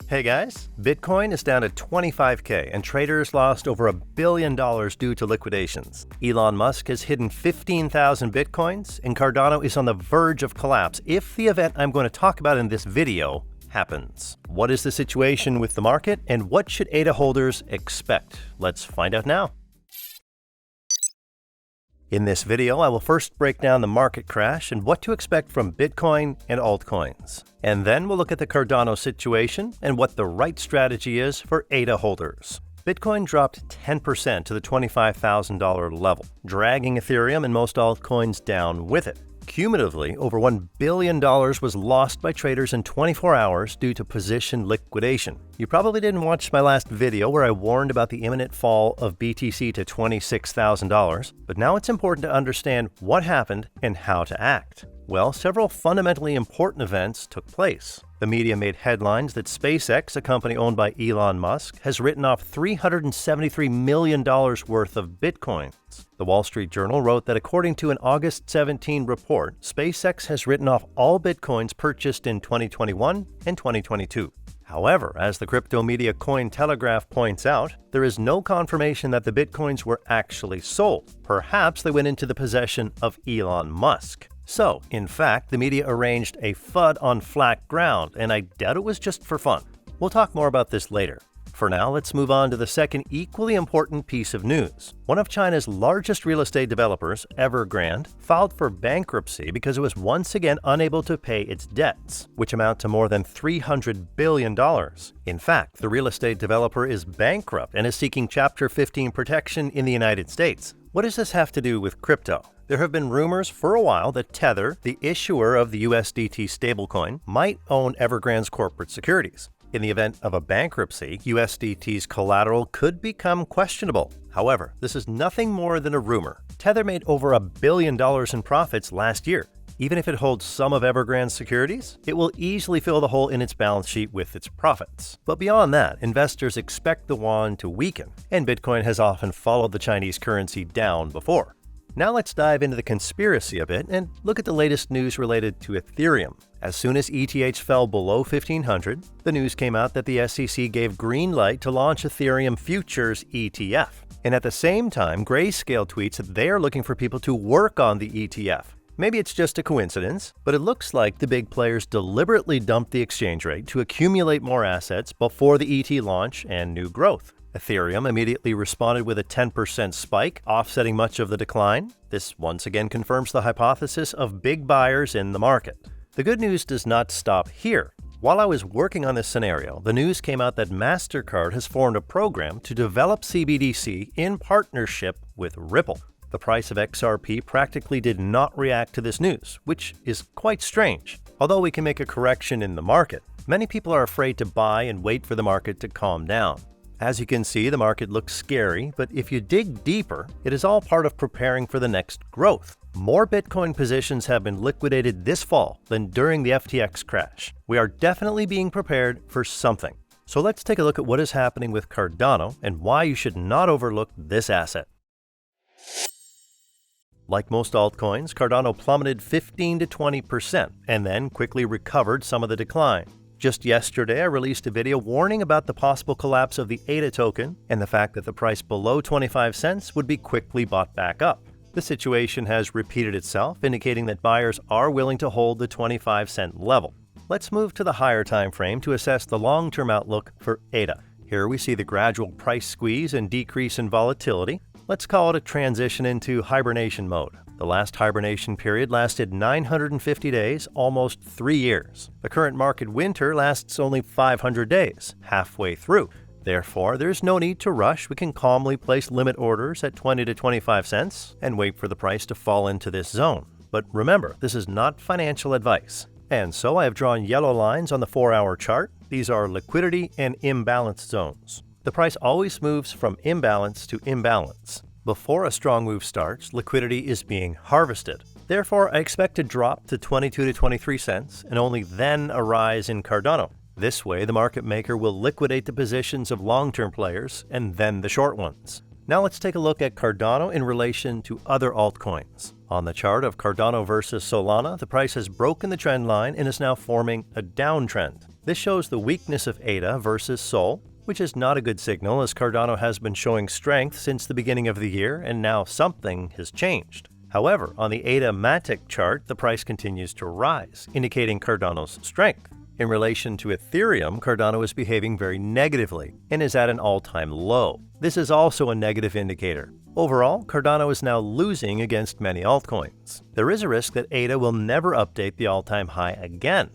Hey guys, Bitcoin is down to 25K and traders lost over $1 billion due to liquidations. Elon Musk has hidden 15,000 Bitcoins and Cardano is on the verge of collapse if the event I'm going to talk about in this video happens. What is the situation with the market and what should ADA holders expect? Let's find out now. In this video, I will first break down the market crash and what to expect from Bitcoin and altcoins. And then we'll look at the Cardano situation and what the right strategy is for ADA holders. Bitcoin dropped 10% to the $25,000 level, dragging Ethereum and most altcoins down with it. Cumulatively, over $1 billion was lost by traders in 24 hours due to position liquidation. You probably didn't watch my last video where I warned about the imminent fall of BTC to $26,000, but now it's important to understand what happened and how to act. Well, several fundamentally important events took place. The media made headlines that SpaceX, a company owned by Elon Musk, has written off $373 million worth of Bitcoins. The Wall Street Journal wrote that according to an August 17 report, SpaceX has written off all Bitcoins purchased in 2021 and 2022. However, as the crypto media Cointelegraph points out, there is no confirmation that the Bitcoins were actually sold. Perhaps they went into the possession of Elon Musk. So, in fact, the media arranged a FUD on flat ground, and I doubt it was just for fun. We'll talk more about this later. For now, let's move on to the second equally important piece of news. One of China's largest real estate developers, Evergrande, filed for bankruptcy because it was once again unable to pay its debts, which amount to more than $300 billion. In fact, the real estate developer is bankrupt and is seeking Chapter 15 protection in the United States. What does this have to do with crypto? There have been rumors for a while that Tether, the issuer of the USDT stablecoin, might own Evergrande's corporate securities. In the event of a bankruptcy, USDT's collateral could become questionable. However, this is nothing more than a rumor. Tether made over $1 billion in profits last year. Even if it holds some of Evergrande's securities, it will easily fill the hole in its balance sheet with its profits. But beyond that, investors expect the yuan to weaken, and Bitcoin has often followed the Chinese currency down before. Now let's dive into the conspiracy a bit and look at the latest news related to Ethereum. As soon as ETH fell below 1,500, the news came out that the SEC gave green light to launch Ethereum Futures ETF. And at the same time, Grayscale tweets that they are looking for people to work on the ETF. Maybe it's just a coincidence, but it looks like the big players deliberately dumped the exchange rate to accumulate more assets before the ET launch and new growth. Ethereum immediately responded with a 10% spike, offsetting much of the decline. This once again confirms the hypothesis of big buyers in the market. The good news does not stop here. While I was working on this scenario, the news came out that MasterCard has formed a program to develop CBDC in partnership with Ripple. The price of XRP practically did not react to this news, which is quite strange. Although we can make a correction in the market, many people are afraid to buy and wait for the market to calm down. As you can see, the market looks scary, but if you dig deeper, it is all part of preparing for the next growth. More Bitcoin positions have been liquidated this fall than during the FTX crash. We are definitely being prepared for something. So let's take a look at what is happening with Cardano and why you should not overlook this asset. Like most altcoins, Cardano plummeted 15 to 20% and then quickly recovered some of the decline. Just yesterday, I released a video warning about the possible collapse of the ADA token and the fact that the price below 25 cents would be quickly bought back up. The situation has repeated itself, indicating that buyers are willing to hold the 25-cent level. Let's move to the higher time frame to assess the long-term outlook for ADA. Here we see the gradual price squeeze and decrease in volatility. Let's call it a transition into hibernation mode. The last hibernation period lasted 950 days, almost 3 years. The current market winter lasts only 500 days, halfway through. Therefore, there's no need to rush. We can calmly place limit orders at 20 to 25 cents and wait for the price to fall into this zone. But remember, this is not financial advice. And so I have drawn yellow lines on the 4-hour chart. These are liquidity and imbalance zones. The price always moves from imbalance to imbalance. Before a strong move starts, liquidity is being harvested. Therefore, I expect a drop to 22 to 23 cents and only then a rise in Cardano. This way, the market maker will liquidate the positions of long-term players and then the short ones. Now let's take a look at Cardano in relation to other altcoins. On the chart of Cardano versus Solana, the price has broken the trend line and is now forming a downtrend. This shows the weakness of ADA versus SOL, which is not a good signal as Cardano has been showing strength since the beginning of the year and now something has changed. However, on the ADA Matic chart, the price continues to rise, indicating Cardano's strength. In relation to Ethereum, Cardano is behaving very negatively and is at an all-time low. This is also a negative indicator. Overall, Cardano is now losing against many altcoins. There is a risk that ADA will never update the all-time high again.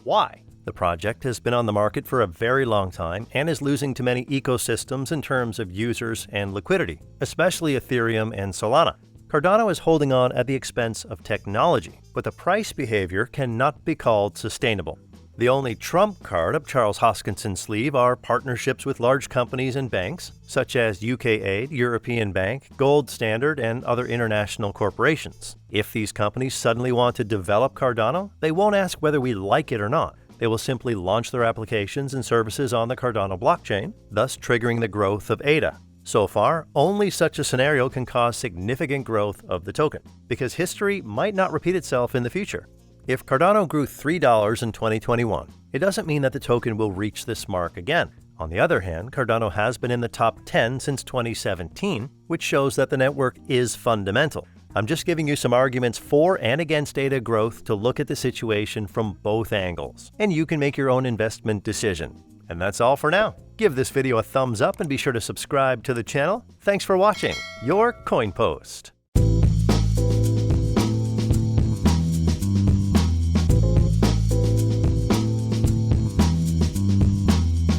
Why? The project has been on the market for a very long time and is losing to many ecosystems in terms of users and liquidity, especially Ethereum and Solana. Cardano is holding on at the expense of technology, but the price behavior cannot be called sustainable. The only trump card up Charles Hoskinson's sleeve are partnerships with large companies and banks, such as UKAid, European Bank, Gold Standard, and other international corporations. If these companies suddenly want to develop Cardano, they won't ask whether we like it or not. They will simply launch their applications and services on the Cardano blockchain, thus triggering the growth of ADA. So far, only such a scenario can cause significant growth of the token, because history might not repeat itself in the future. If Cardano grew $3 in 2021, it doesn't mean that the token will reach this mark again. On the other hand, Cardano has been in the top 10 since 2017, which shows that the network is fundamental. I'm just giving you some arguments for and against ADA growth to look at the situation from both angles, and you can make your own investment decision. And that's all for now. Give this video a thumbs up and be sure to subscribe to the channel. Thanks for watching. Your Coin Post.